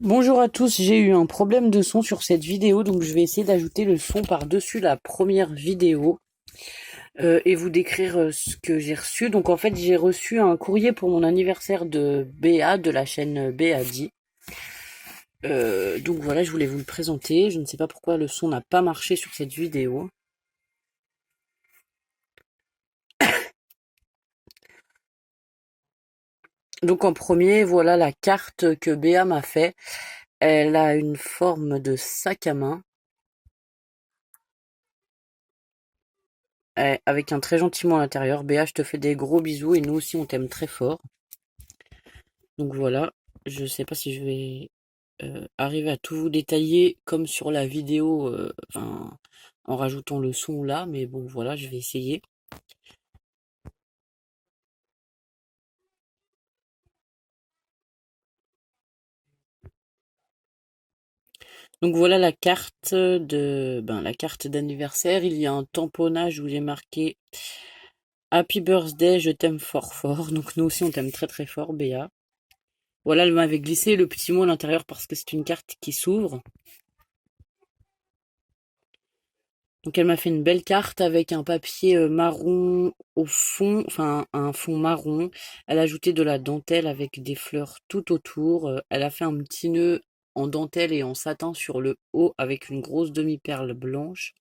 Bonjour à tous, j'ai eu un problème de son sur cette vidéo, donc je vais essayer d'ajouter le son par-dessus la première vidéo et vous décrire ce que j'ai reçu. Donc en fait, j'ai reçu un courrier pour mon anniversaire de Béa, de la chaîne Béadi. Donc voilà, je voulais vous le présenter. Je ne sais pas pourquoi le son n'a pas marché sur cette vidéo. Donc en premier, voilà la carte que Béa m'a fait. Elle a une forme de sac à main avec un très gentil mot à l'intérieur. Béa, je te fais des gros bisous et nous aussi on t'aime très fort. Donc voilà, je sais pas si je vais arriver à tout vous détailler comme sur la vidéo, enfin, en rajoutant le son là, mais bon voilà, je vais essayer. Donc voilà la carte la carte d'anniversaire. Il y a un tamponnage où j'ai marqué Happy Birthday, je t'aime fort fort. Donc nous aussi on t'aime très très fort, Béa. Voilà, elle m'avait glissé le petit mot à l'intérieur parce que c'est une carte qui s'ouvre. Donc elle m'a fait une belle carte avec un papier marron au fond, enfin un fond marron. Elle a ajouté de la dentelle avec des fleurs tout autour. Elle a fait un petit nœud en dentelle et en satin sur le haut avec une grosse demi-perle blanche.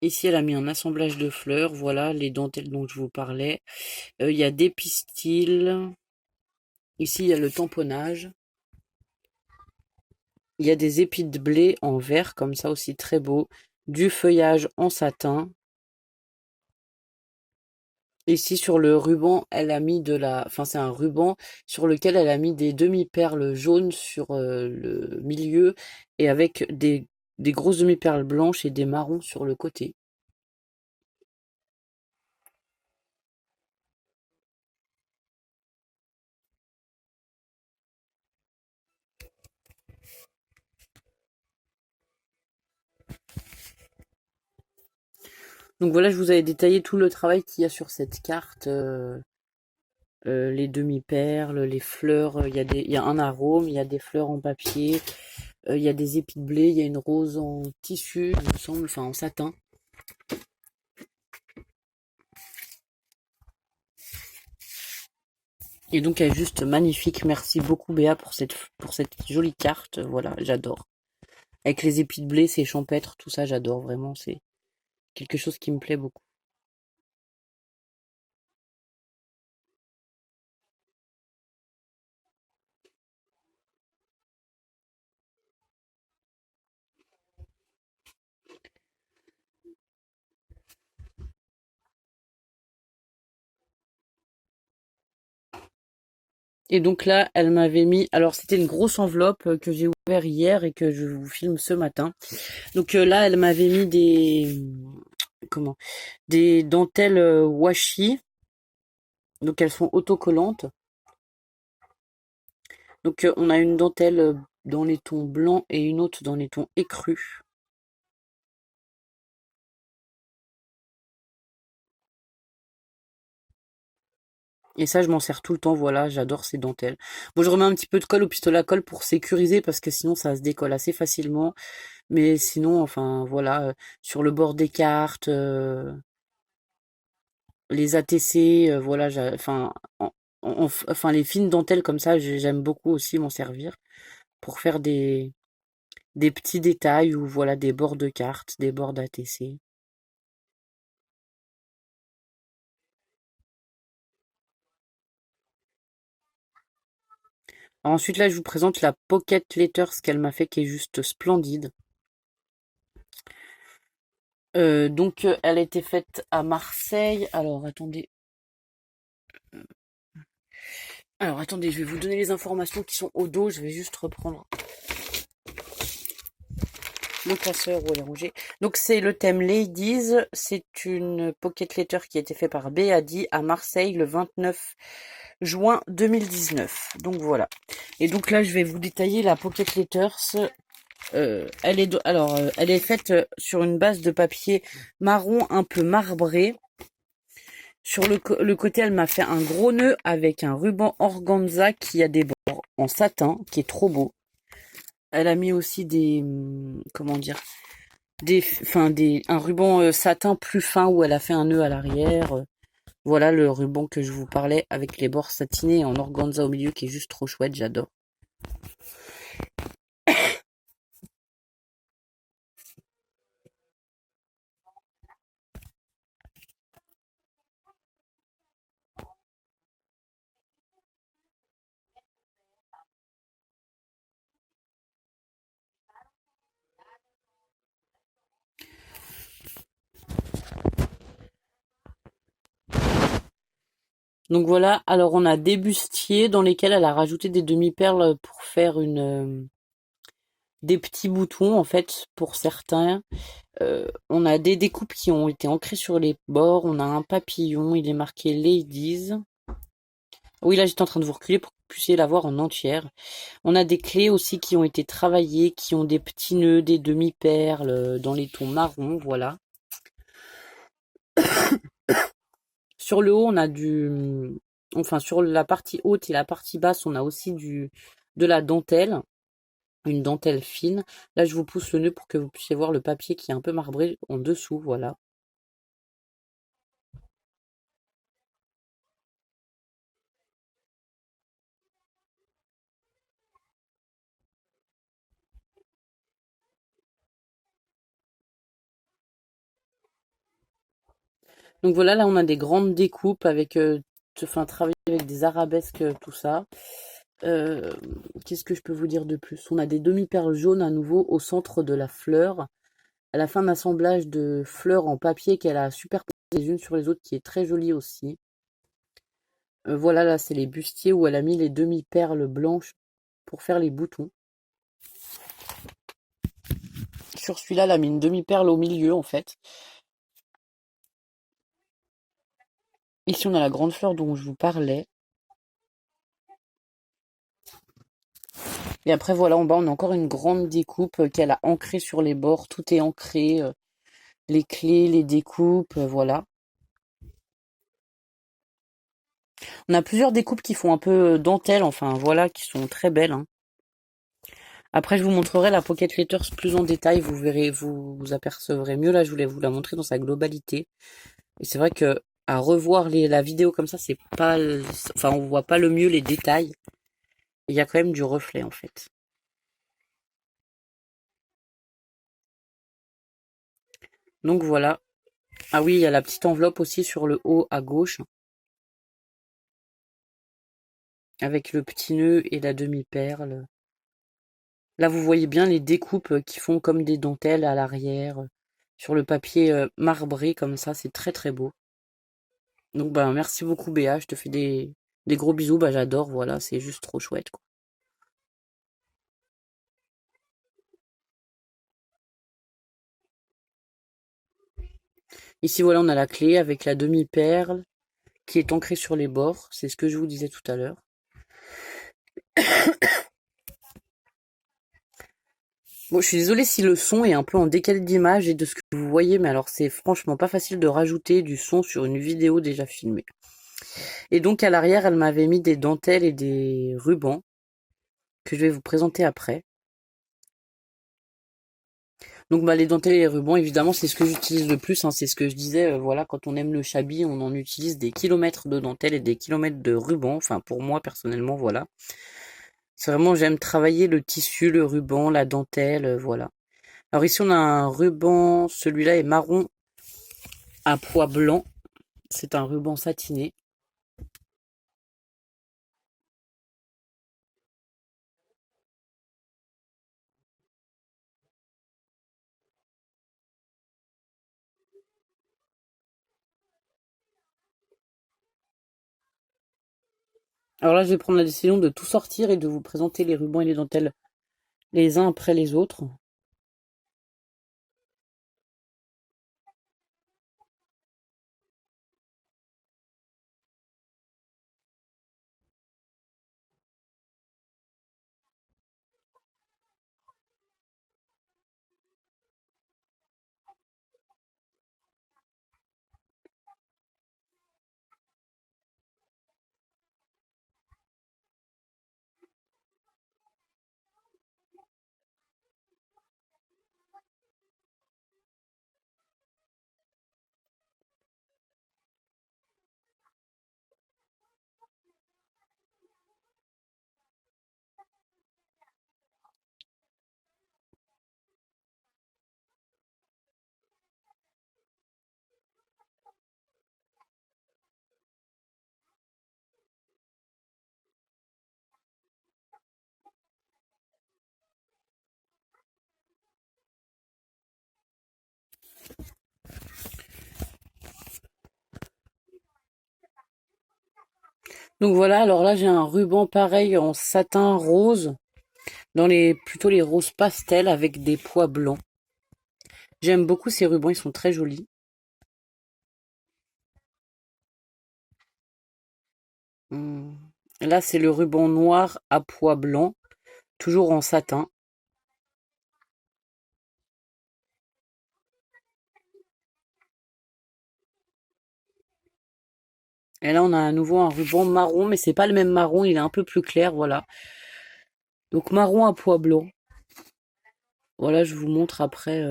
Ici, elle a mis un assemblage de fleurs. Voilà les dentelles dont je vous parlais. Il y a des pistils. Ici, il y a le tamponnage. Il y a des épis de blé en vert, comme ça aussi très beau. Du feuillage en satin. Ici sur le ruban, elle a mis enfin c'est un ruban sur lequel elle a mis des demi-perles jaunes sur le milieu et avec des grosses demi-perles blanches et des marrons sur le côté. Donc voilà, je vous avais détaillé tout le travail qu'il y a sur cette carte, les demi-perles, les fleurs, il y a un arôme, il y a des fleurs en papier, il y a des épis de blé, il y a une rose en tissu, il me semble, enfin en satin. Et donc elle est juste magnifique. Merci beaucoup Béa pour cette jolie carte. Voilà, j'adore. Avec les épis de blé, c'est champêtre, tout ça, j'adore vraiment. C'est quelque chose qui me plaît beaucoup. Et donc là, elle m'avait mis. Alors c'était une grosse enveloppe que j'ai ouvert hier et que je vous filme ce matin. Donc là, elle m'avait mis comment des dentelles washi. Donc elles sont autocollantes. Donc on a une dentelle dans les tons blancs et une autre dans les tons écrus. Et ça, je m'en sers tout le temps, voilà, j'adore ces dentelles. Bon, je remets un petit peu de colle au pistolet à colle pour sécuriser parce que sinon ça se décolle assez facilement. Mais sinon, enfin voilà, sur le bord des cartes, les ATC, voilà, enfin, enfin les fines dentelles comme ça, j'aime beaucoup aussi m'en servir pour faire des petits détails ou voilà des bords de cartes, des bords d'ATC. Ensuite là, je vous présente la Pocket Letters qu'elle m'a fait qui est juste splendide. Donc elle a été faite à Marseille. Alors attendez, je vais vous donner les informations qui sont au dos. Je vais juste reprendre mon classeur où elle est rangée. Donc c'est le thème Ladies. C'est une pocket letter qui a été faite par Béadi à Marseille le 29 juin 2019. Donc voilà. Et donc là, je vais vous détailler la pocket letters. Elle est faite sur une base de papier marron un peu marbré. Sur le côté, elle m'a fait un gros nœud avec un ruban organza qui a des bords en satin, qui est trop beau. Elle a mis aussi des, comment dire, un ruban satin plus fin où elle a fait un nœud à l'arrière. Voilà le ruban que je vous parlais avec les bords satinés en organza au milieu qui est juste trop chouette, j'adore. Donc voilà, alors on a des bustiers dans lesquels elle a rajouté des demi-perles pour faire des petits boutons en fait pour certains. On a des découpes qui ont été ancrées sur les bords. On a un papillon, il est marqué Ladies. Oui, là j'étais en train de vous reculer pour que vous puissiez la voir en entière. On a des clés aussi qui ont été travaillées, qui ont des petits nœuds, des demi-perles dans les tons marron, voilà. Sur le haut, on a enfin sur la partie haute et la partie basse, on a aussi de la dentelle, une dentelle fine. Là, je vous pousse le nœud pour que vous puissiez voir le papier qui est un peu marbré en dessous, voilà. Donc voilà, là on a des grandes découpes avec, enfin travailler avec des arabesques, tout ça. Euh, Qu'est-ce que je peux vous dire de plus? On a des demi-perles jaunes à nouveau au centre de la fleur. Elle a fait un assemblage de fleurs en papier qu'elle a superposées les unes sur les autres qui est très joli aussi. Voilà, là c'est les bustiers où elle a mis les demi-perles blanches pour faire les boutons. Sur celui-là, elle a mis une demi-perle au milieu en fait. Ici on a la grande fleur dont je vous parlais. Et après, voilà, en bas, on a encore une grande découpe qu'elle a ancrée sur les bords. Tout est ancré, les clés, les découpes, voilà. On a plusieurs découpes qui font un peu dentelle, enfin, voilà, qui sont très belles, hein. Après, je vous montrerai la Pocket Letters plus en détail. Vous verrez, vous apercevrez mieux. Là, je voulais vous la montrer dans sa globalité. Et c'est vrai que à revoir la vidéo comme ça, c'est pas, enfin, on voit pas le mieux les détails. Il y a quand même du reflet, en fait. Donc voilà. Ah oui, il y a la petite enveloppe aussi sur le haut à gauche, avec le petit nœud et la demi-perle. Là, vous voyez bien les découpes qui font comme des dentelles à l'arrière, sur le papier marbré comme ça, c'est très très beau. Donc bah merci beaucoup Béa, je te fais des gros bisous, bah j'adore, voilà, c'est juste trop chouette quoi. Ici voilà, on a la clé avec la demi-perle qui est ancrée sur les bords, c'est ce que je vous disais tout à l'heure. Bon, je suis désolée si le son est un peu en décalé d'image et de ce que vous voyez, mais alors c'est franchement pas facile de rajouter du son sur une vidéo déjà filmée. Et donc à l'arrière, elle m'avait mis des dentelles et des rubans que je vais vous présenter après. Donc bah les dentelles et les rubans, évidemment, c'est ce que j'utilise le plus, hein, c'est ce que je disais, voilà, quand on aime le shabby, on en utilise des kilomètres de dentelles et des kilomètres de rubans, enfin pour moi personnellement, voilà. C'est vraiment, j'aime travailler le tissu, le ruban, la dentelle, voilà. Alors ici on a un ruban, celui-là est marron à pois blanc, c'est un ruban satiné. Alors là je vais prendre la décision de tout sortir et de vous présenter les rubans et les dentelles les uns après les autres. Donc voilà, alors là j'ai un ruban pareil en satin rose, plutôt les roses pastels avec des pois blancs. J'aime beaucoup ces rubans, ils sont très jolis. Hmm. Là c'est le ruban noir à pois blancs, toujours en satin. Et là on a à nouveau un ruban marron, mais c'est pas le même marron, il est un peu plus clair, voilà. Donc marron à pois blancs. Voilà, je vous montre après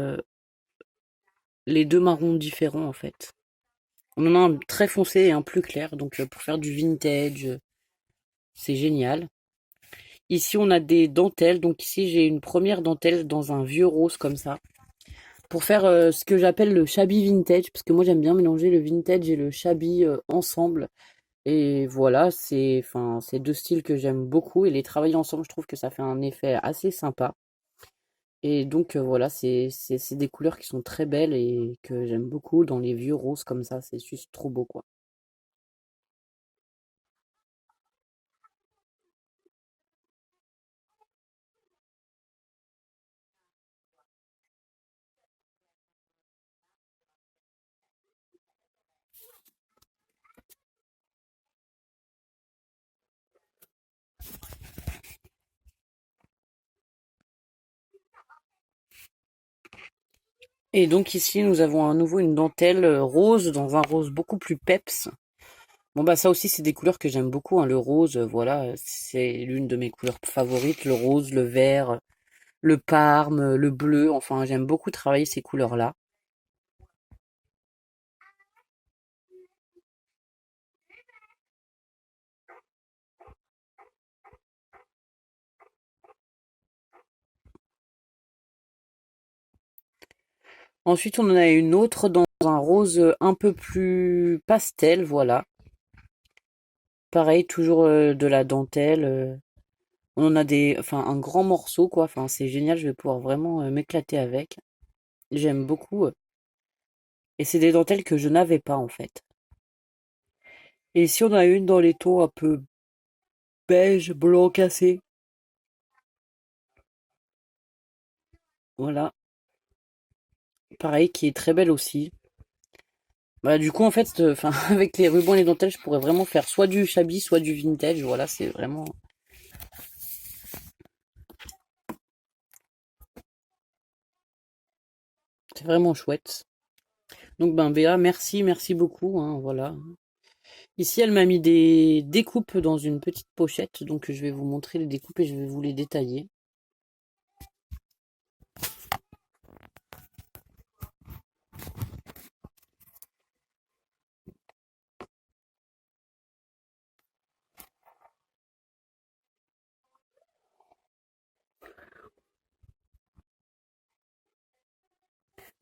les deux marrons différents en fait. On en a un très foncé et un plus clair, donc pour faire du vintage, c'est génial. Ici, on a des dentelles. Donc ici, j'ai une première dentelle dans un vieux rose comme ça. Pour faire ce que j'appelle le shabby vintage. Parce que moi, j'aime bien mélanger le vintage et le shabby ensemble. Et voilà, c'est deux styles que j'aime beaucoup. Et les travailler ensemble, je trouve que ça fait un effet assez sympa. Et donc voilà, c'est des couleurs qui sont très belles et que j'aime beaucoup dans les vieux roses comme ça. C'est juste trop beau, quoi. Et donc ici, nous avons à nouveau une dentelle rose dans un rose beaucoup plus peps. Bon bah ça aussi c'est des couleurs que j'aime beaucoup, hein. Le rose, voilà, c'est l'une de mes couleurs favorites, le rose, le vert, le parme, le bleu, enfin j'aime beaucoup travailler ces couleurs-là. Ensuite on en a une autre dans un rose un peu plus pastel, voilà. Pareil, toujours de la dentelle. On en a enfin un grand morceau quoi, enfin c'est génial, je vais pouvoir vraiment m'éclater avec. J'aime beaucoup. Et c'est des dentelles que je n'avais pas en fait. Et ici on a une dans les tons un peu beige, blanc cassé. Voilà. Pareil, qui est très belle aussi. Bah, du coup, en fait, enfin, avec les rubans et les dentelles, je pourrais vraiment faire soit du shabby, soit du vintage. Voilà, c'est vraiment chouette. Donc, ben, Béa, merci beaucoup, hein, voilà. Ici, elle m'a mis des découpes dans une petite pochette, donc je vais vous montrer les découpes et je vais vous les détailler.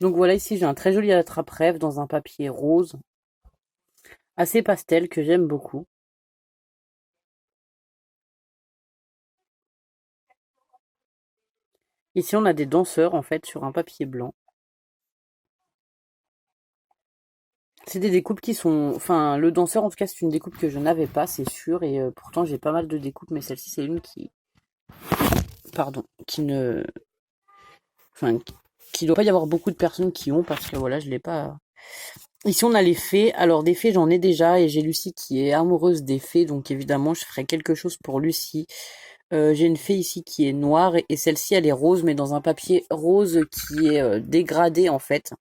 Donc voilà, ici, j'ai un très joli attrape-rêve dans un papier rose, assez pastel, que j'aime beaucoup. Ici, on a des danseurs, en fait, sur un papier blanc. C'est des découpes qui sont... Enfin, le danseur, en tout cas, c'est une découpe que je n'avais pas, c'est sûr. Et pourtant, j'ai pas mal de découpes, mais celle-ci, c'est une qui... Pardon. Qui ne... Enfin, qui doit pas y avoir beaucoup de personnes qui ont, parce que voilà, je l'ai pas... Ici, on a les fées. Alors, des fées, j'en ai déjà. Et j'ai Lucie qui est amoureuse des fées. Donc, évidemment, je ferai quelque chose pour Lucie. J'ai une fée ici qui est noire. Et celle-ci, elle est rose, mais dans un papier rose qui est dégradé, en fait.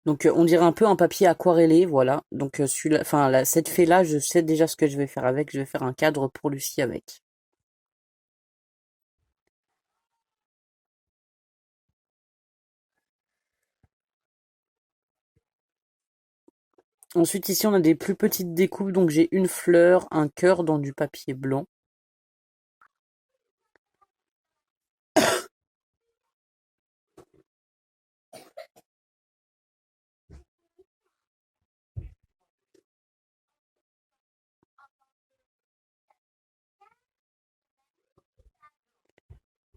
Donc on dirait un peu un papier aquarellé, voilà. Donc celui-là, enfin cette fée-là, je sais déjà ce que je vais faire avec. Je vais faire un cadre pour Lucie avec. Ensuite ici on a des plus petites découpes, donc j'ai une fleur, un cœur dans du papier blanc.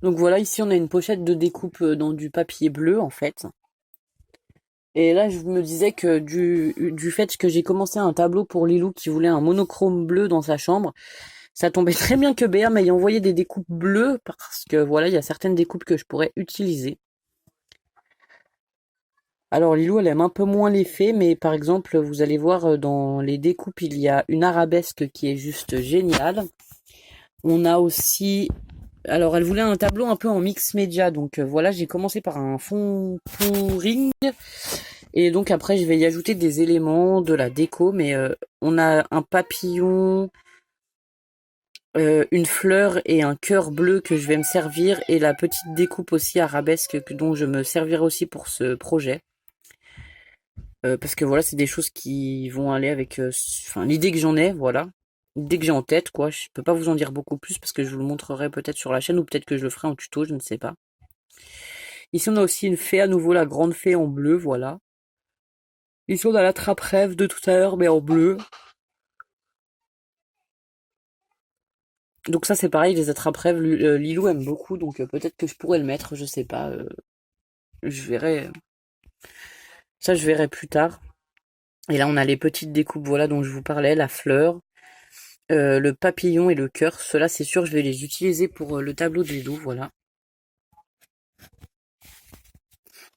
Donc voilà, ici on a une pochette de découpe dans du papier bleu en fait. Et là, je me disais que du fait que j'ai commencé un tableau pour Lilou qui voulait un monochrome bleu dans sa chambre, ça tombait très bien que Béa m'ait envoyé des découpes bleues parce que voilà, il y a certaines découpes que je pourrais utiliser. Alors Lilou, elle aime un peu moins les fées, mais par exemple, vous allez voir dans les découpes, il y a une arabesque qui est juste géniale. On a aussi, alors elle voulait un tableau un peu en mix média, donc voilà, j'ai commencé par un fond pouring, et donc après je vais y ajouter des éléments, de la déco, mais on a un papillon, une fleur et un cœur bleu que je vais me servir, et la petite découpe aussi arabesque dont je me servirai aussi pour ce projet. Parce que voilà, c'est des choses qui vont aller avec enfin, l'idée que j'en ai, voilà. L'idée que j'ai en tête, quoi. Je peux pas vous en dire beaucoup plus parce que je vous le montrerai peut-être sur la chaîne ou peut-être que je le ferai en tuto, je ne sais pas. Ici, on a aussi une fée, à nouveau la grande fée en bleu, voilà. Ici, on a la trappe-rêve de tout à l'heure, mais en bleu. Donc ça, c'est pareil, les attrape-rêves, Lilou aime beaucoup, donc peut-être que je pourrais le mettre, je sais pas. Je verrai. Ça, je verrai plus tard. Et là, on a les petites découpes, voilà, dont je vous parlais, la fleur. Le papillon et le cœur, ceux-là c'est sûr je vais les utiliser pour le tableau de Lilou, voilà.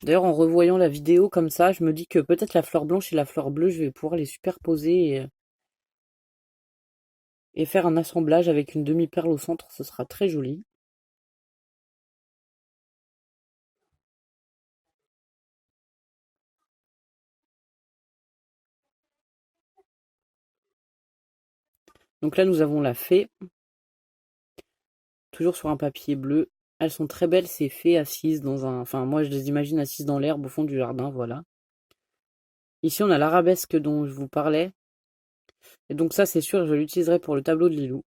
D'ailleurs en revoyant la vidéo comme ça, je me dis que peut-être la fleur blanche et la fleur bleue, je vais pouvoir les superposer et faire un assemblage avec une demi-perle au centre, ce sera très joli. Donc là nous avons la fée, toujours sur un papier bleu. Elles sont très belles ces fées assises dans un... Enfin moi je les imagine assises dans l'herbe au fond du jardin, voilà. Ici on a l'arabesque dont je vous parlais. Et donc ça c'est sûr je l'utiliserai pour le tableau de Lilou.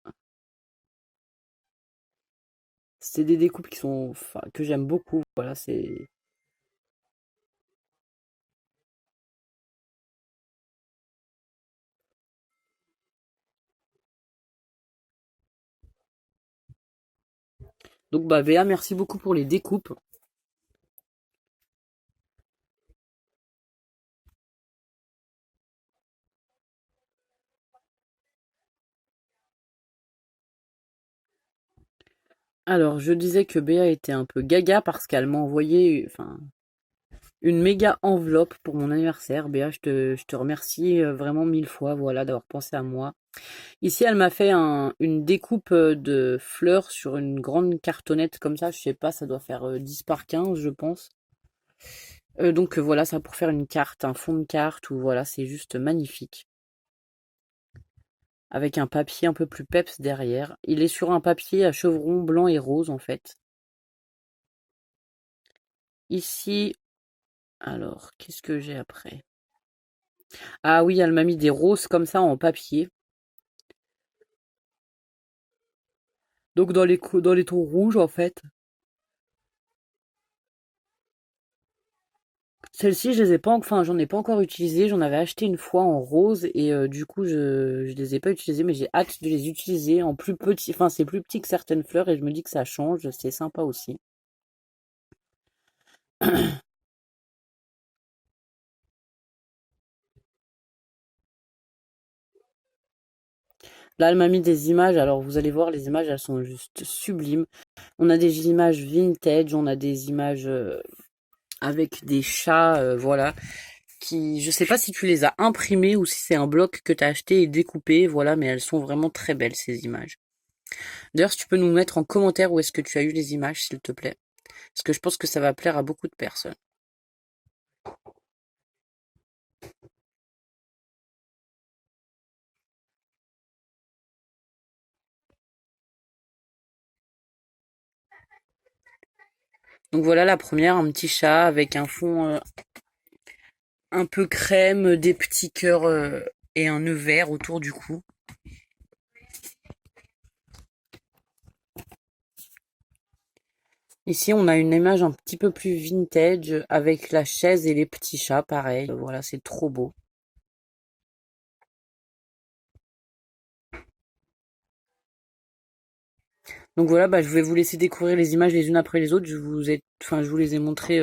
C'est des découpes qui sont, enfin, que j'aime beaucoup. Voilà, c'est. Donc bah Béa, merci beaucoup pour les découpes. Alors je disais que Béa était un peu gaga parce qu'elle m'a envoyé, enfin, une méga enveloppe pour mon anniversaire. Béa, je te remercie vraiment mille fois, voilà, d'avoir pensé à moi. Ici, elle m'a fait une découpe de fleurs sur une grande cartonnette comme ça. Je sais pas, ça doit faire 10 par 15, je pense. Donc voilà, ça pour faire une carte, un fond de carte, ou voilà, c'est juste magnifique. Avec un papier un peu plus peps derrière. Il est sur un papier à chevron blanc et rose en fait. Ici, alors, qu'est-ce que j'ai après? Ah oui, elle m'a mis des roses comme ça en papier. Donc dans les tons rouges en fait. Celles-ci, je les ai pas, enfin, j'en ai pas encore utilisé. J'en avais acheté une fois en rose et du coup, je les ai pas utilisées, mais j'ai hâte de les utiliser en plus petit. Enfin, c'est plus petit que certaines fleurs et je me dis que ça change. C'est sympa aussi. Là, elle m'a mis des images. Alors, vous allez voir, les images, elles sont juste sublimes. On a des images vintage, on a des images avec des chats, voilà. Qui, je sais pas si tu les as imprimées ou si c'est un bloc que tu as acheté et découpé, voilà, mais elles sont vraiment très belles ces images. D'ailleurs, si tu peux nous mettre en commentaire où est-ce que tu as eu les images, s'il te plaît, parce que je pense que ça va plaire à beaucoup de personnes. Donc voilà la première, un petit chat avec un fond un peu crème, des petits cœurs et un nœud vert autour du cou. Ici, on a une image un petit peu plus vintage avec la chaise et les petits chats, pareil. Voilà, c'est trop beau. Donc voilà, bah, je vais vous laisser découvrir les images les unes après les autres. Je vous les ai montrées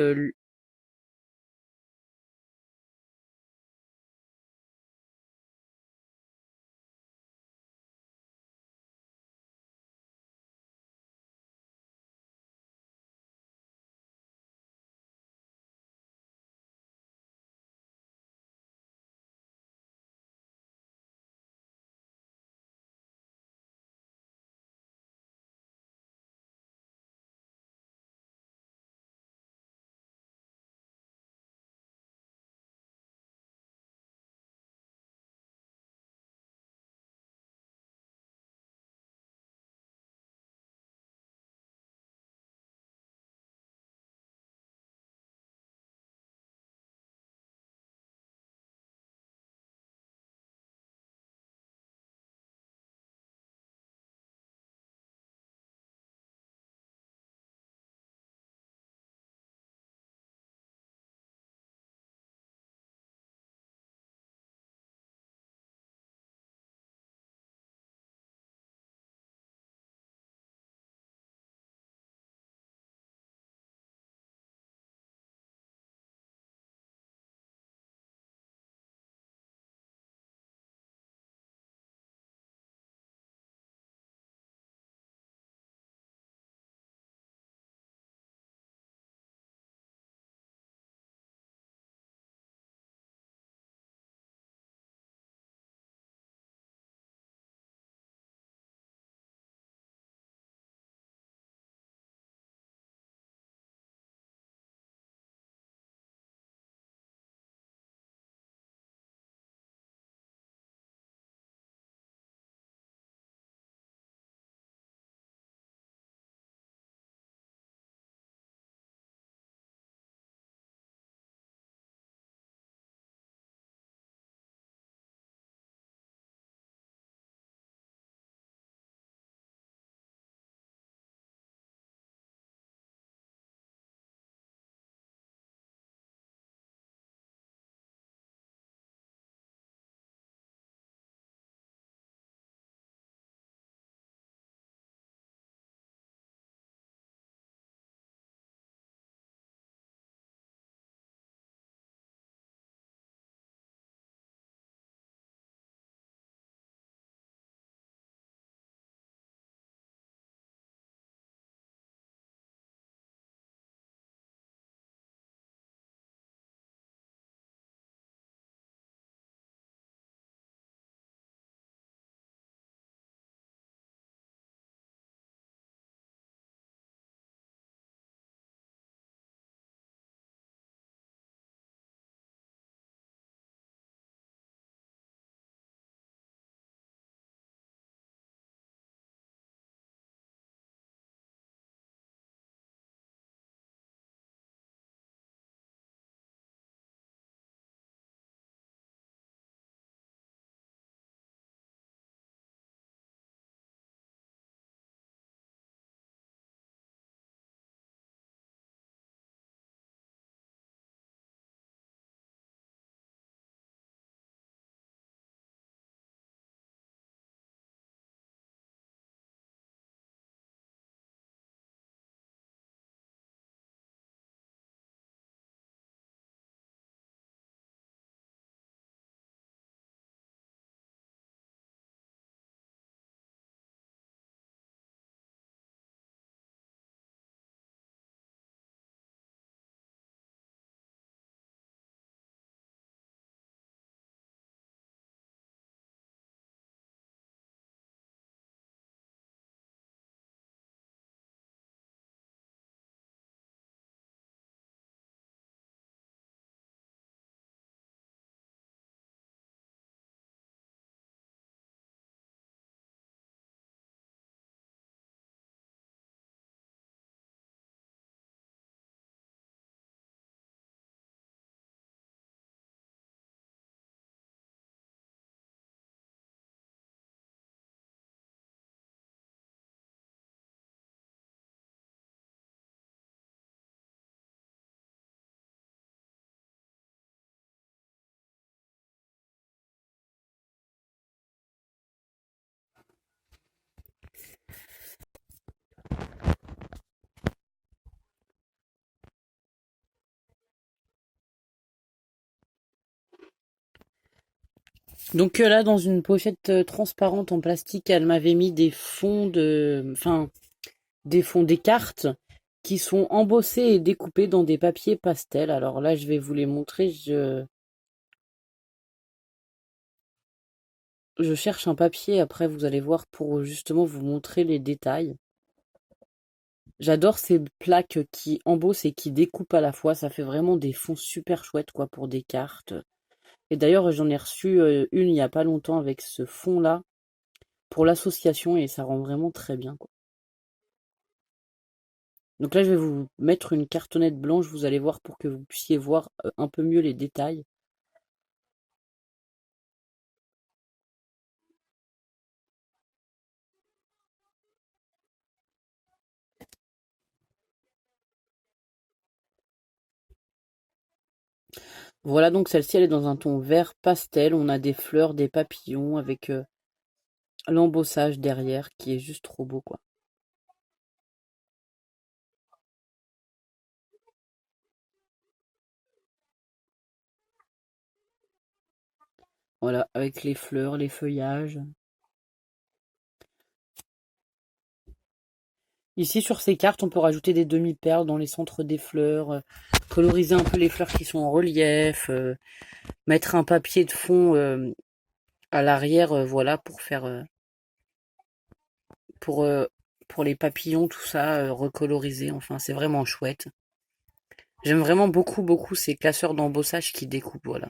Donc là, dans une pochette transparente en plastique, elle m'avait mis des fonds des fonds des cartes qui sont embossés et découpés dans des papiers pastels. Alors là, je vais vous les montrer. Je cherche un papier, après vous allez voir pour justement vous montrer les détails. J'adore ces plaques qui embossent et qui découpent à la fois. Ça fait vraiment des fonds super chouettes quoi pour des cartes. Et d'ailleurs, j'en ai reçu une il y a pas longtemps avec ce fond-là pour l'association et ça rend vraiment très bien quoi. Donc là, je vais vous mettre une cartonnette blanche, vous allez voir pour que vous puissiez voir un peu mieux les détails. Voilà, donc celle-ci, elle est dans un ton vert pastel. On a des fleurs, des papillons avec l'embossage derrière qui est juste trop beau quoi. Voilà, avec les fleurs, les feuillages. Ici, sur ces cartes, on peut rajouter des demi-perles dans les centres des fleurs, coloriser un peu les fleurs qui sont en relief, mettre un papier de fond à l'arrière, voilà, pour, euh, pour les papillons, tout ça, recoloriser. Enfin, c'est vraiment chouette. J'aime vraiment beaucoup, beaucoup ces classeurs d'embossage qui découpent, voilà.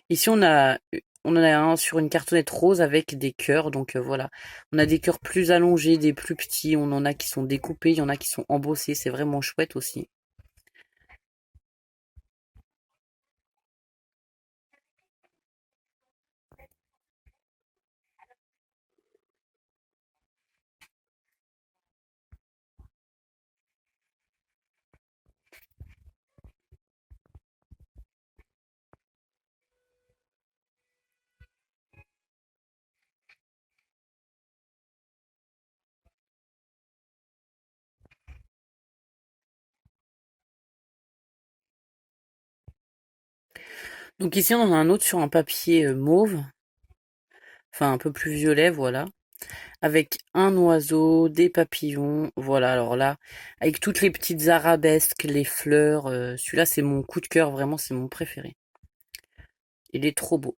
Ici, on en a un sur une cartonnette rose avec des cœurs, donc voilà. On a des cœurs plus allongés, des plus petits, on en a qui sont découpés, il y en a qui sont embossés, c'est vraiment chouette aussi. Donc ici, on en a un autre sur un papier mauve, enfin un peu plus violet, voilà, avec un oiseau, des papillons, voilà. Alors là, avec toutes les petites arabesques, les fleurs, celui-là, c'est mon coup de cœur, vraiment, c'est mon préféré. Il est trop beau.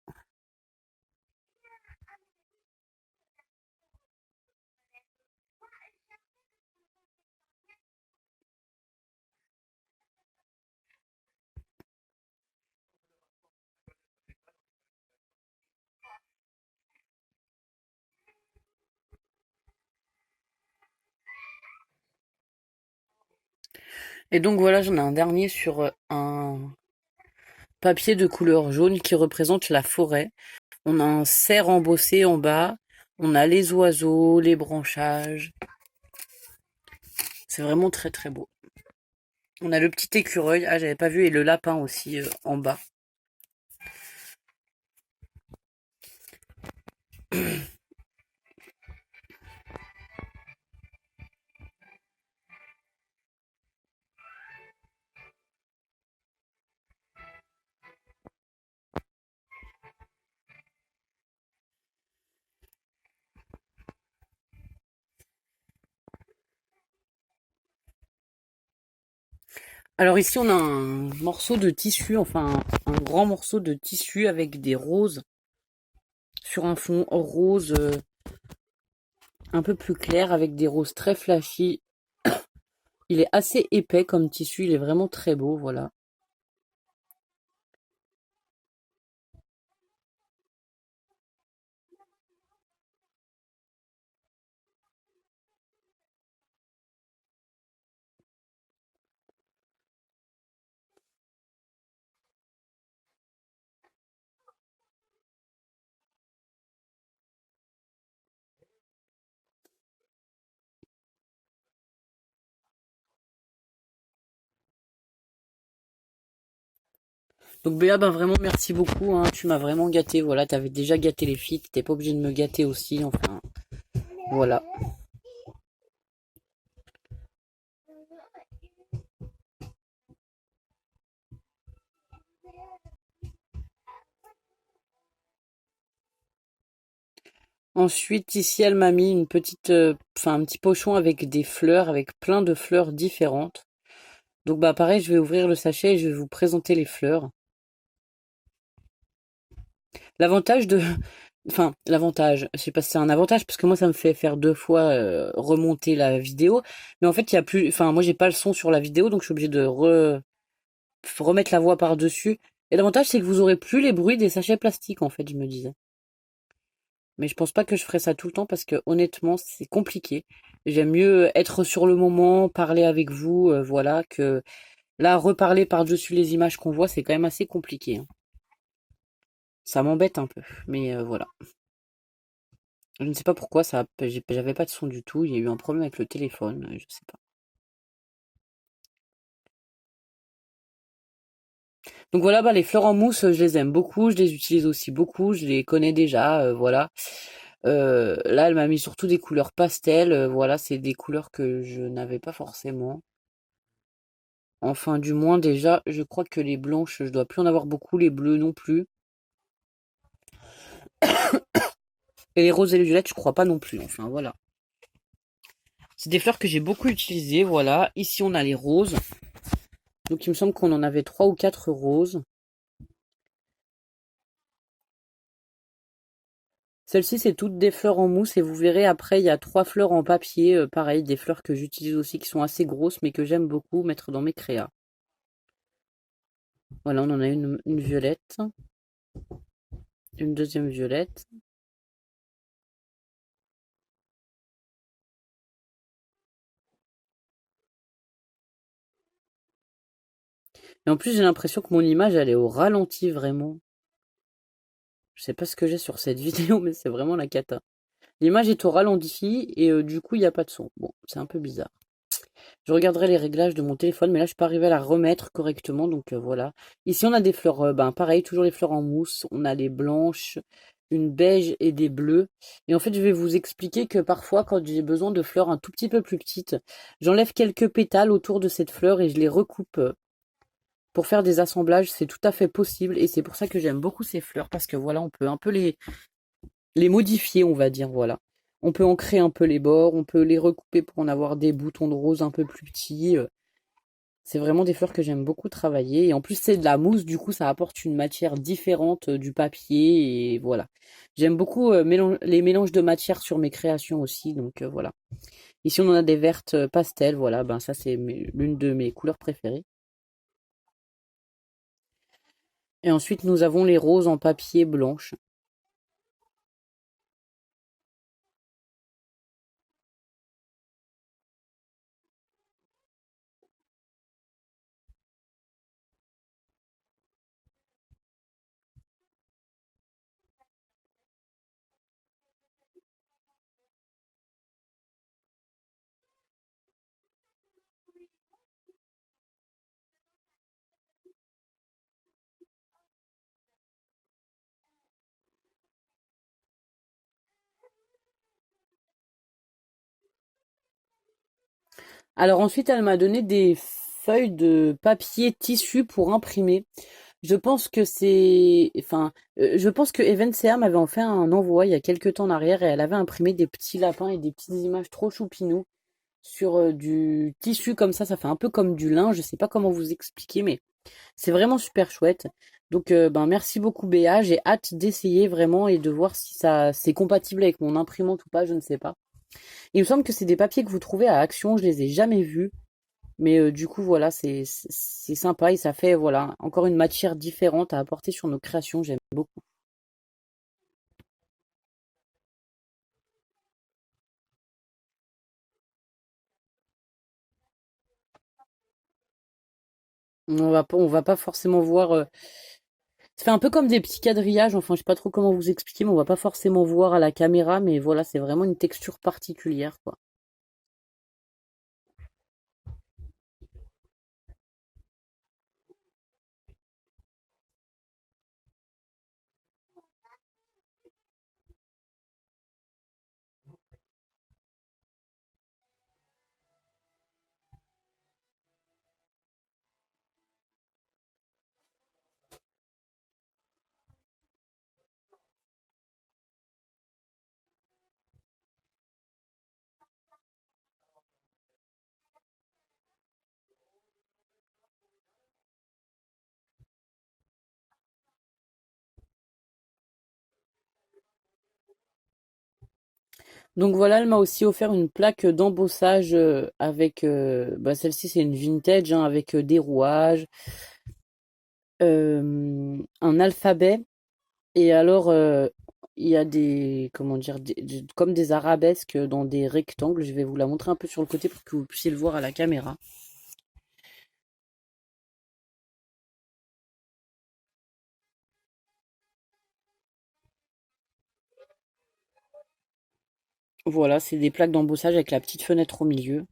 Et donc voilà, j'en ai un dernier sur un papier de couleur jaune qui représente la forêt. On a un cerf embossé en bas, on a les oiseaux, les branchages. C'est vraiment très très beau. On a le petit écureuil, ah j'avais pas vu, et le lapin aussi en bas. Alors ici on a un morceau de tissu, enfin un grand morceau de tissu avec des roses sur un fond rose un peu plus clair avec des roses très flashy. Il est assez épais comme tissu, il est vraiment très beau, voilà. Donc Béa, ben vraiment merci beaucoup, hein. Tu m'as vraiment gâté, voilà, t'avais déjà gâté les filles, t'es pas obligé de me gâter aussi, enfin, voilà. Ensuite, ici, elle m'a mis une petite, enfin un petit pochon avec des fleurs, avec plein de fleurs différentes. Donc bah pareil, je vais ouvrir le sachet et je vais vous présenter les fleurs. L'avantage de, enfin l'avantage, je sais pas si c'est un avantage parce que moi ça me fait faire deux fois remonter la vidéo, mais en fait il y a plus, enfin moi j'ai pas le son sur la vidéo donc je suis obligée de remettre la voix par dessus. Et l'avantage c'est que vous aurez plus les bruits des sachets plastiques en fait, je me disais. Mais je pense pas que je ferai ça tout le temps parce que honnêtement, c'est compliqué. J'aime mieux être sur le moment, parler avec vous, voilà, que là, reparler par-dessus les images qu'on voit, c'est quand même assez compliqué, hein. Ça m'embête un peu, mais voilà. Je ne sais pas pourquoi j'avais pas de son du tout. Il y a eu un problème avec le téléphone, je sais pas. Donc voilà, bah les fleurs en mousse, je les aime beaucoup, je les utilise aussi beaucoup, je les connais déjà, voilà. Là, elle m'a mis surtout des couleurs pastel, voilà, c'est des couleurs que je n'avais pas forcément. Enfin, du moins, déjà, je crois que les blanches, je dois plus en avoir beaucoup, les bleus non plus. Et les roses et les violettes, je crois pas non plus. Enfin, voilà. C'est des fleurs que j'ai beaucoup utilisées, voilà. Ici, on a les roses. Donc, il me semble qu'on en avait 3 ou 4 roses. Celles-ci, c'est toutes des fleurs en mousse. Et vous verrez, après, il y a 3 fleurs en papier. Pareil, des fleurs que j'utilise aussi, qui sont assez grosses, mais que j'aime beaucoup mettre dans mes créas. Voilà, on en a une violette. Une deuxième violette. Et en plus, j'ai l'impression que mon image, elle est au ralenti, vraiment. Je sais pas ce que j'ai sur cette vidéo, mais c'est vraiment la cata. L'image est au ralenti et du coup, il n'y a pas de son. Bon, c'est un peu bizarre. Je regarderai les réglages de mon téléphone, mais là, je peux arriver à la remettre correctement, donc voilà. Ici, on a des fleurs, ben pareil, toujours les fleurs en mousse. On a les blanches, une beige et des bleus. Et en fait, je vais vous expliquer que parfois, quand j'ai besoin de fleurs un tout petit peu plus petites, j'enlève quelques pétales autour de cette fleur et je les recoupe pour faire des assemblages. C'est tout à fait possible et c'est pour ça que j'aime beaucoup ces fleurs parce que voilà, on peut un peu les modifier, on va dire, voilà. On peut en créer un peu les bords, on peut les recouper pour en avoir des boutons de rose un peu plus petits. C'est vraiment des fleurs que j'aime beaucoup travailler. Et en plus, c'est de la mousse, du coup, ça apporte une matière différente du papier. Et voilà. J'aime beaucoup les mélanges de matières sur mes créations aussi. Donc voilà. Ici, on en a des vertes pastel. Voilà, ben ça, c'est l'une de mes couleurs préférées. Et ensuite, nous avons les roses en papier blanche. Alors ensuite, elle m'a donné des feuilles de papier tissu pour imprimer. Je pense que je pense que Evencia m'avait en fait un envoi il y a quelques temps en arrière et elle avait imprimé des petits lapins et des petites images trop choupinous sur du tissu comme ça fait un peu comme du lin. Je sais pas comment vous expliquer, mais c'est vraiment super chouette. Donc, ben merci beaucoup Béa. J'ai hâte d'essayer vraiment et de voir si ça c'est compatible avec mon imprimante ou pas. Je ne sais pas. Il me semble que c'est des papiers que vous trouvez à Action. Je les ai jamais vus. Mais du coup, voilà, c'est sympa et ça fait, voilà, encore une matière différente à apporter sur nos créations. J'aime beaucoup. On va pas forcément voir. Ça fait un peu comme des petits quadrillages. Enfin, je sais pas trop comment vous expliquer, mais on va pas forcément voir à la caméra. Mais voilà, c'est vraiment une texture particulière, quoi. Donc voilà, elle m'a aussi offert une plaque d'embossage avec, bah celle-ci c'est une vintage hein, avec des rouages, un alphabet et alors il y a des comment dire comme des arabesques dans des rectangles. Je vais vous la montrer un peu sur le côté pour que vous puissiez le voir à la caméra. Voilà, c'est des plaques d'embossage avec la petite fenêtre au milieu.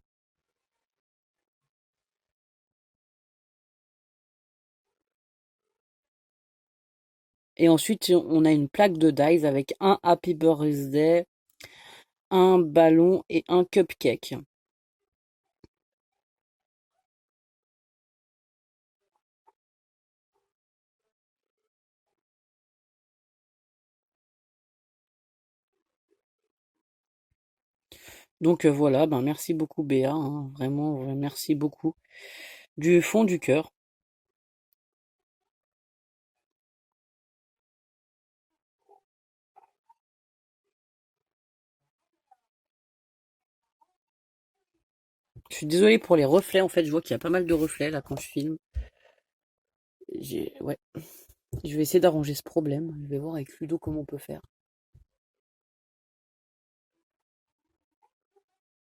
Et ensuite, on a une plaque de dies avec un Happy Birthday, un ballon et un cupcake. Donc voilà, ben merci beaucoup Béa, hein, vraiment merci beaucoup du fond du cœur. Je suis désolée pour les reflets, en fait, je vois qu'il y a pas mal de reflets là quand je filme. Ouais, je vais essayer d'arranger ce problème. Je vais voir avec Ludo comment on peut faire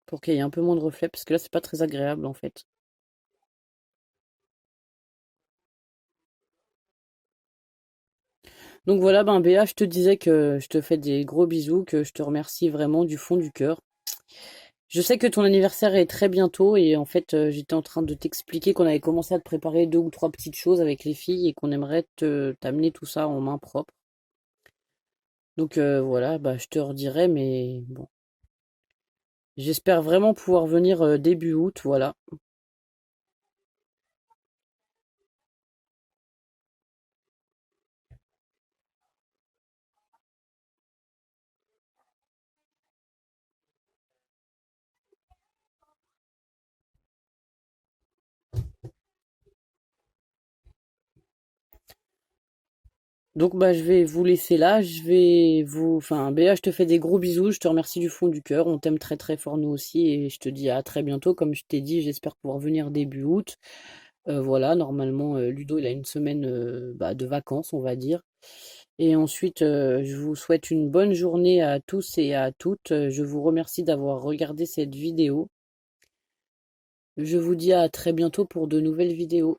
pour qu'il y ait un peu moins de reflets parce que là c'est pas très agréable en fait. Donc voilà, ben Béa, je te disais que je te fais des gros bisous, que je te remercie vraiment du fond du cœur. Je sais que ton anniversaire est très bientôt et en fait j'étais en train de t'expliquer qu'on avait commencé à te préparer deux ou trois petites choses avec les filles et qu'on aimerait t'amener tout ça en main propre. Donc voilà, bah je te redirai, mais bon. J'espère vraiment pouvoir venir début août, voilà. Donc bah je vais vous laisser là, enfin Béa, je te fais des gros bisous, je te remercie du fond du cœur, on t'aime très très fort nous aussi et je te dis à très bientôt. Comme je t'ai dit, j'espère pouvoir venir début août. Voilà, normalement Ludo il a une semaine bah, de vacances on va dire. Et ensuite je vous souhaite une bonne journée à tous et à toutes. Je vous remercie d'avoir regardé cette vidéo. Je vous dis à très bientôt pour de nouvelles vidéos.